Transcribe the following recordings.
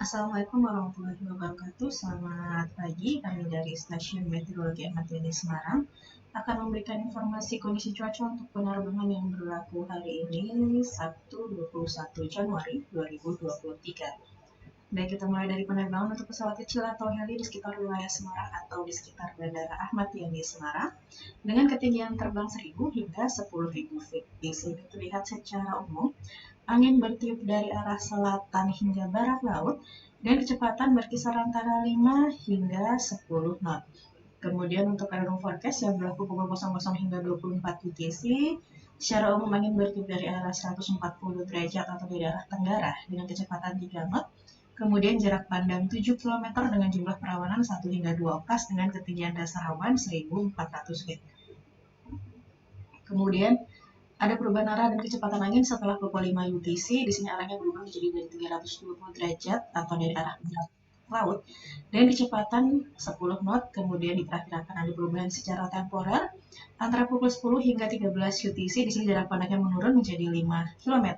Assalamualaikum warahmatullahi wabarakatuh. Selamat pagi, kami dari Stasiun Meteorologi Ahmad Yani Semarang akan memberikan informasi kondisi cuaca untuk penerbangan yang berlaku hari ini, Sabtu 21 Januari 2023. Baik, kita mulai dari penerbangan untuk pesawat kecil atau heli di sekitar wilayah Semarang atau di sekitar Bandara Ahmad Yani Semarang dengan ketinggian terbang 1000 hingga 10.000 feet. Di sini terlihat secara umum angin bertiup dari arah selatan hingga barat laut dan kecepatan berkisar antara 5 hingga 10 knot. Kemudian untuk aerodrome forecast yang berlaku pukul 00 hingga 24 UTC, secara umum angin bertiup dari arah 140 derajat atau dari arah tenggara dengan kecepatan 3 knot. Kemudian jarak pandang 7 km dengan jumlah perawanan 1 hingga 2 okas dengan ketinggian dasar awan 1400 feet. Kemudian ada perubahan arah dan kecepatan angin setelah pukul 5 UTC. Di sini arahnya berubah menjadi dari 320 derajat atau dari arah barat laut dan kecepatan 10 knot. Kemudian diperkirakan ada perubahan secara temporer antara pukul 10 hingga 13 UTC. Di sini jarak pandangnya menurun menjadi 5 km.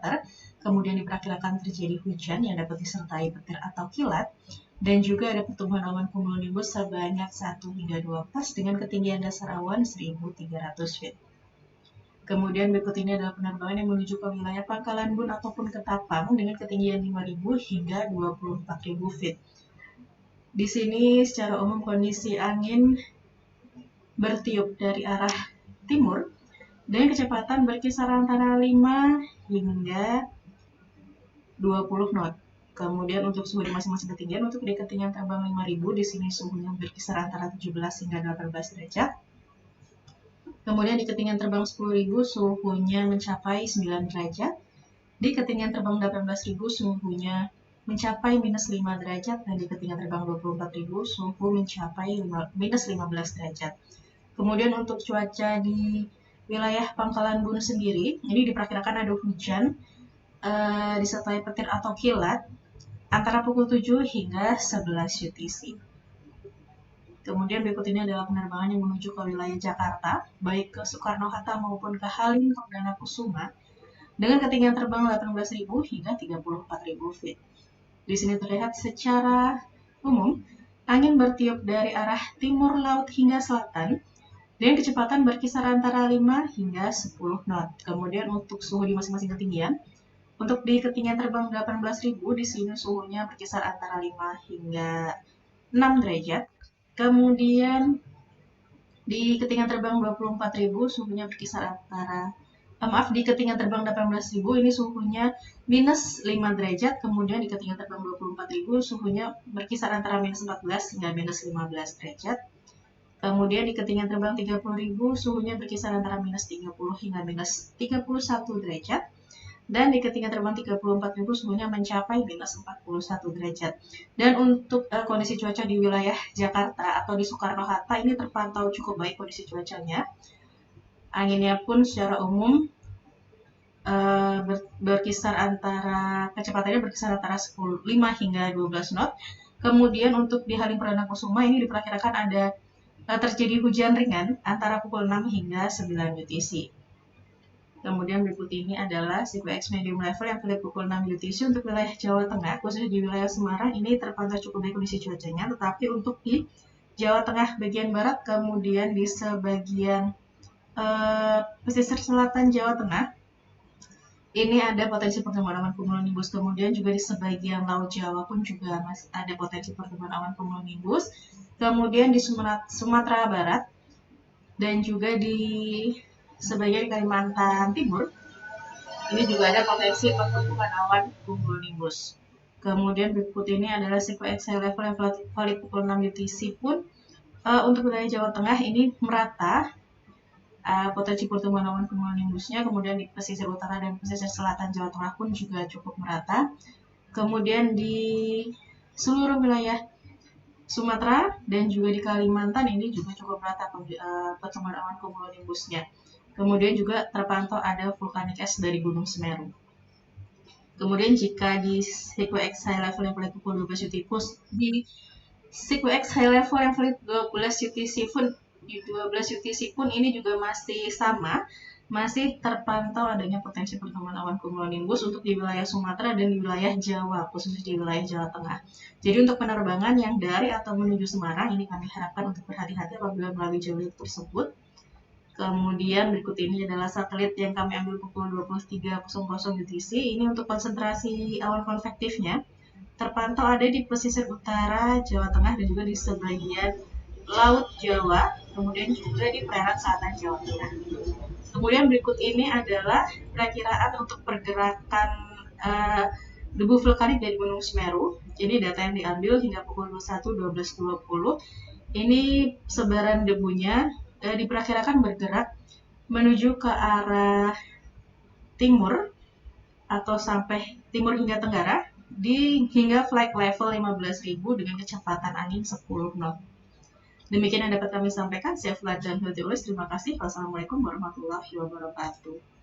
Kemudian diperkirakan terjadi hujan yang dapat disertai petir atau kilat. Dan juga ada pertumbuhan awan cumulonimbus sebanyak 1 hingga 2 pas dengan ketinggian dasar awan 1300 feet. Kemudian berikut ini adalah penerbangan yang menuju ke wilayah Pangkalan Bun ataupun Ketapang dengan ketinggian 5.000 hingga 24.000 feet. Di sini secara umum kondisi angin bertiup dari arah timur dengan kecepatan berkisar antara 5 hingga 20 knot. Kemudian untuk suhu di masing-masing ketinggian, untuk di ketinggian terbang 5.000 di sini suhunya berkisar antara 17 hingga 18 derajat. Kemudian di ketinggian terbang 10.000 suhunya mencapai 9 derajat. Di ketinggian terbang 18.000 suhunya mencapai minus 5 derajat. Dan di ketinggian terbang 24.000 suhu mencapai minus 15 derajat. Kemudian untuk cuaca di wilayah Pangkalan Bun sendiri, ini diperkirakan ada hujan disertai petir atau kilat antara pukul 7 hingga 11 UTC. Kemudian berikut ini adalah penerbangan yang menuju ke wilayah Jakarta, baik ke Soekarno-Hatta maupun ke Halim Perdana Kusuma, dengan ketinggian terbang 18.000 hingga 34.000 feet. Di sini terlihat secara umum, angin bertiup dari arah timur laut hingga selatan, dengan kecepatan berkisar antara 5 hingga 10 knot. Kemudian untuk suhu di masing-masing ketinggian, untuk di ketinggian terbang 18.000, di sini suhunya berkisar antara 5 hingga 6 derajat. Kemudian di ketinggian terbang 24.000 suhunya berkisar antara di ketinggian terbang 18.000 ini suhunya minus 5 derajat. Kemudian di ketinggian terbang 24.000 suhunya berkisar antara minus 14 hingga minus 15 derajat. Kemudian di ketinggian terbang 30.000 suhunya berkisar antara minus 30 hingga minus 31 derajat. Dan di ketinggian terbang 34.000 suhunya mencapai minus 41 derajat. Dan untuk kondisi cuaca di wilayah Jakarta atau di Soekarno-Hatta ini terpantau cukup baik kondisi cuacanya. Anginnya pun secara umum berkisar antara, kecepatannya berkisar antara 5 hingga 12 knot. Kemudian untuk di Halim Perdana Kusuma ini diperkirakan ada terjadi hujan ringan antara pukul 6 hingga 9 UTC. Kemudian berikut ini adalah CQX medium level yang terlihat pukul 6 UTC untuk wilayah Jawa Tengah, khususnya di wilayah Semarang ini terpantau cukup baik kondisi cuacanya, tetapi untuk di Jawa Tengah bagian barat, kemudian di sebagian pesisir selatan Jawa Tengah, ini ada potensi pertumbuhan awan cumulonimbus. Kemudian juga di sebagian Laut Jawa pun juga masih ada potensi pertumbuhan awan cumulonimbus. Kemudian di Sumatera Barat dan juga di sebagian Kalimantan Timur, ini juga ada potensi pertumbuhan awan cumulonimbus. Kemudian berikut ini adalah CQX high level yang valid pukul 6 UTC pun untuk wilayah Jawa Tengah ini merata potensi pertumbuhan awan cumulonimbusnya. Kemudian di pesisir utara dan pesisir selatan Jawa Tengah pun juga cukup merata. Kemudian di seluruh wilayah Sumatera dan juga di Kalimantan ini juga cukup merata pertumbuhan awan cumulonimbusnya. Kemudian juga terpantau ada vulkanik es dari Gunung Semeru. Kemudian jika di CQX high level yang valid pukul 12 UTC di CQX high level yang valid 12 UTC pun ini juga masih sama masih terpantau adanya potensi pertemuan awan cumulonimbus untuk di wilayah Sumatera dan di wilayah Jawa, khususnya di wilayah Jawa Tengah. Jadi untuk penerbangan yang dari atau menuju Semarang, ini kami harapkan untuk berhati-hati apabila melalui jalur tersebut. Kemudian berikut ini adalah satelit yang kami ambil pukul 23.00 UTC. Ini untuk konsentrasi awan konvektifnya. Terpantau ada di pesisir utara Jawa Tengah dan juga di sebagian Laut Jawa, kemudian juga di perairan selatan Jawa Tengah. Kemudian berikut ini adalah perakiraan untuk pergerakan debu vulkanik dari Gunung Semeru. Jadi data yang diambil hingga pukul 21.12.20. Ini sebaran debunya diperkirakan bergerak menuju ke arah timur atau sampai timur hingga tenggara hingga flight level 15.000 dengan kecepatan angin 10 knot. Demikian yang dapat kami sampaikan. Saya Vlad dan Hildiulis. Terima kasih. Wassalamualaikum warahmatullahi wabarakatuh.